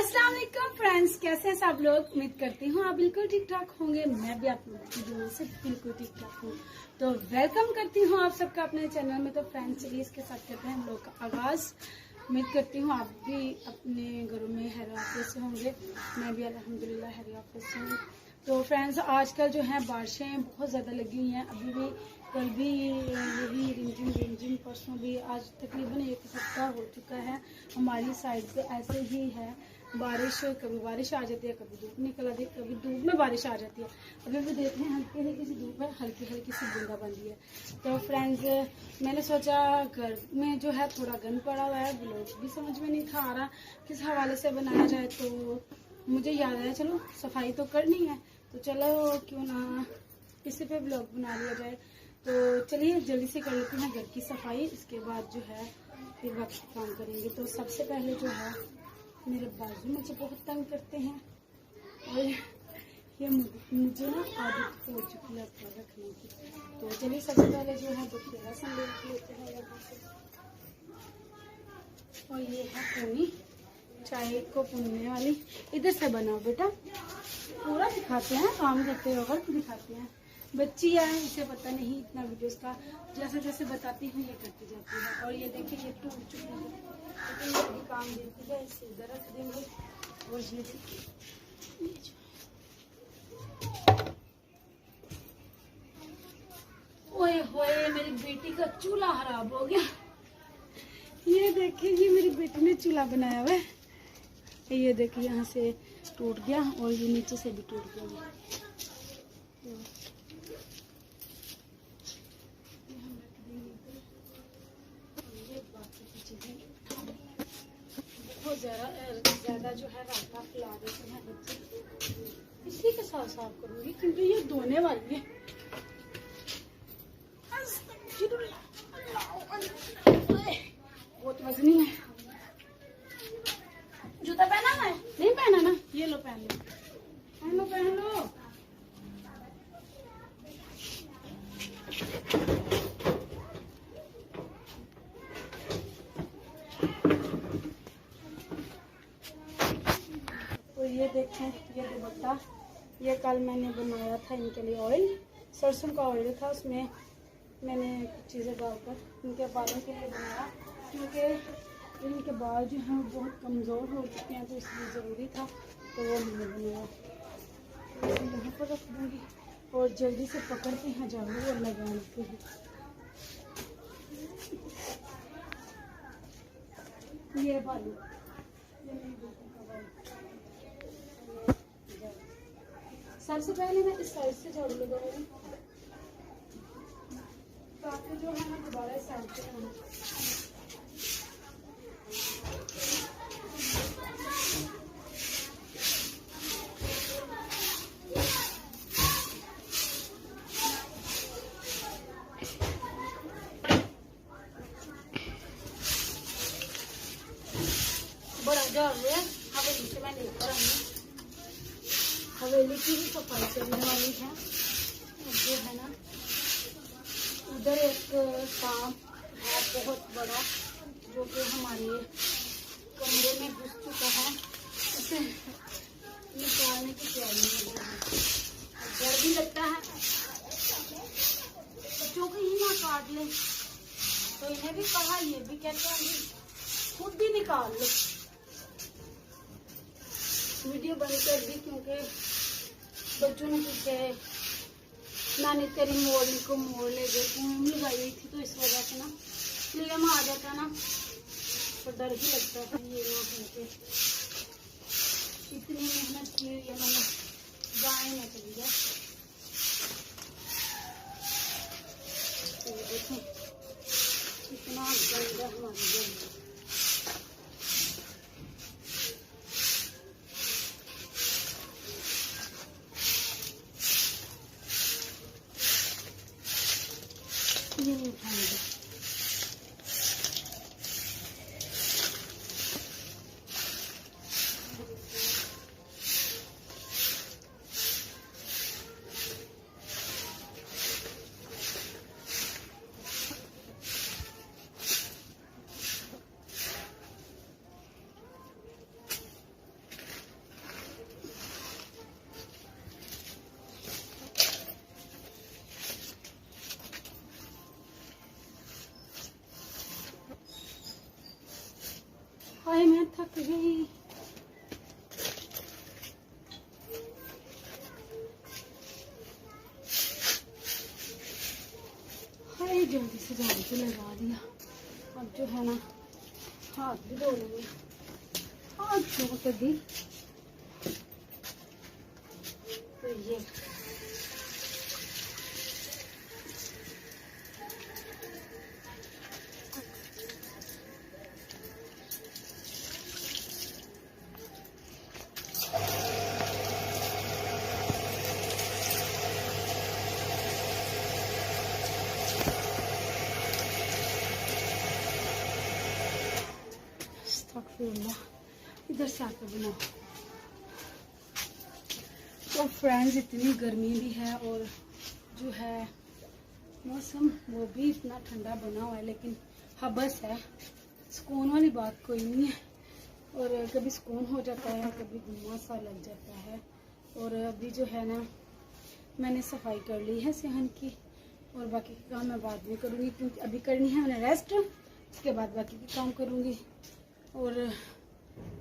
अस्सलाम वालेकुम फ्रेंड्स, कैसे हैं सब लोग। उम्मीद करती हूँ आप बिल्कुल ठीक ठाक होंगे। मैं भी आप लोगों की दुआ से बिल्कुल ठीक ठाक हूँ। तो वेलकम करती हूँ आप सबका अपने चैनल में। तो फ्रेंड्स चलिए इसके साथ करते हैं हम लोग का आगाज़। उम्मीद करती हूँ आप भी अपने घरों में हैरियत से होंगे। मैं भी अल्हम्दुलिल्लाह हैरियत से हूँ। तो फ्रेंड्स आजकल जो है बारिशें बहुत ज़्यादा लगी हुई हैं। अभी भी कल भी यही रिमझिम परसों भी, आज तकरीबन एक हफ्ता हो चुका है। हमारी साइड पे ऐसे ही है बारिश, कभी बारिश आ जाती है, कभी धूप निकल आती है, कभी धूप में बारिश आ जाती है। अभी भी देखते हैं हल्की हल्की सी धूप है, हल्की हल्की सी बूंदाबांदी है। तो फ्रेंड्स मैंने सोचा घर में जो है थोड़ा गंद पड़ा हुआ है, ब्लॉग भी समझ में नहीं था आ रहा किस हवाले से बनाया जाए। तो मुझे याद आया चलो सफाई तो करनी है, तो चलो क्यों ना इसी पे ब्लॉग बना लिया जाए। तो चलिए जल्दी से कर लेते हैं घर की सफाई, इसके बाद जो है फिर बाकी काम करेंगे। तो सबसे पहले जो है मेरे बाजू मुझे बहुत तंग करते हैं और ये मुझे ना आदत हो चुकी है अपना रखने की। तो चलिए सबसे पहले जो है दुखिया संदेश लेते हैं यहाँ से। और ये है पूनी, चाय को पुनने वाली। इधर से बनाओ बेटा, पूरा दिखाते हैं, काम करते वक्त दिखाते हैं। बच्ची है, इसे पता नहीं इतना वीडियोस का, जैसे जैसे बताती हूँ ये करती जाती है। और ये देखिए ये टूट चुकी है, लेकिन ये भी काम देती है। इसे इधर रख देंगे। और ये देखिए ओए होए मेरी बेटी का चूल्हा खराब हो गया। ये देखिए ये मेरी बेटी ने चूल्हा बनाया हुआ है। ये देखिए यहाँ से टूट गया और ये नीचे से भी टूट गया। बहुत ज्यादा जो है रास्ता फैला देते हैं बच्चे। इसी के साथ साफ करूंगी क्योंकि ये धोने वाली है। बहुत वजनी है। जूता पहना है? नहीं पहना ना, ये लो पहन लो, पहन लो पहन लो। तो ये देखें ये दुपट्टा, ये कल मैंने बनाया था इनके लिए ऑयल, सरसों का ऑयल था, उसमें मैंने कुछ चीज़ें डालकर इनके बालों के लिए बनाया। क्योंकि इनके बाल जो हैं बहुत कमज़ोर हो चुके हैं, तो इसलिए ज़रूरी था, तो वो मैंने बनाया। तो इसे यहाँ पर रख दूँगी और जल्दी से पकड़ते हैं झाड़ू और लगाते हैं। ये बालू सबसे पहले मैं इस साइड से झाड़ू लगाऊंगी ताकि जो है ना दोबारा इस साइड से आना। बड़ा झाड़ू है, हवेली से मैं लेकर आई। हवेली की भी सफाई करने वाली है। जो है ना उधर एक काम है बहुत बड़ा, जो कि हमारे कमरे में घुस चुका है, उसे निकालने की तैयारी में है। डर भी लगता है बच्चों को ही ना काट ले, तो इन्हें भी कहा, ये भी कहते हैं खुद ही निकाल लो। वीडियो बंद कर दी क्योंकि बच्चों ने पीछे नानी तेरी मोरनी को मोड़ ले गए, ऊँग लगाई हुई थी, तो इस वजह से ना फ्लेम आ जाता ना, तो डर ही लगता था ये ना होके। इतनी मेहनत की हुई है मैंने, गाय ना चली जाए। तो देखो इतना गंदा हमारे घर। ये नहीं उठाएंगे। थक गई। हाय जल्दी से झाड़ू तो लगा दिया। अब जो है ना हाथ भी धो लेंगे। हाथ धो कर दी तो ये इधर से आकर बनाओ। तो फ्रेंड्स इतनी गर्मी भी है और जो है मौसम वो भी इतना ठंडा बना हुआ है, लेकिन हबस है, सुकून वाली बात कोई नहीं है। और कभी सुकून हो जाता है, कभी गुम्मा सा लग जाता है। और अभी जो है ना मैंने सफाई कर ली है सेहन की, और बाकी के काम मैं बाद में करूँगी, क्योंकि अभी करनी है मैंने रेस्ट, उसके बाद बाकी के काम करूँगी। और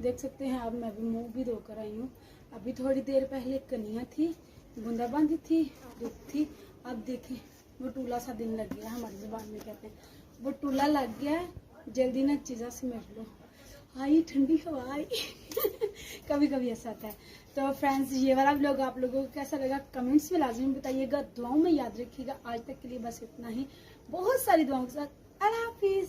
देख सकते हैं अब मैं भी मुंह भी धोकर आई हूँ। अभी थोड़ी देर पहले कनिया थी, बूंदाबांदी थी, धूप थी। अब देखें बटूला सा दिन लग गया, हमारी जुबान में कहते हैं बटूला लग गया है, जल्दी ना चीज़ा समेट लो। आई ठंडी हवा आई कभी कभी ऐसा आता है। तो फ्रेंड्स ये वाला व्लॉग आप लोगों को कैसा लगा कमेंट्स में लाजमी बताइएगा, दुआओं में याद रखिएगा। आज तक के लिए बस इतना ही, बहुत सारी दुआओं के साथ अल्लाह हाफिज।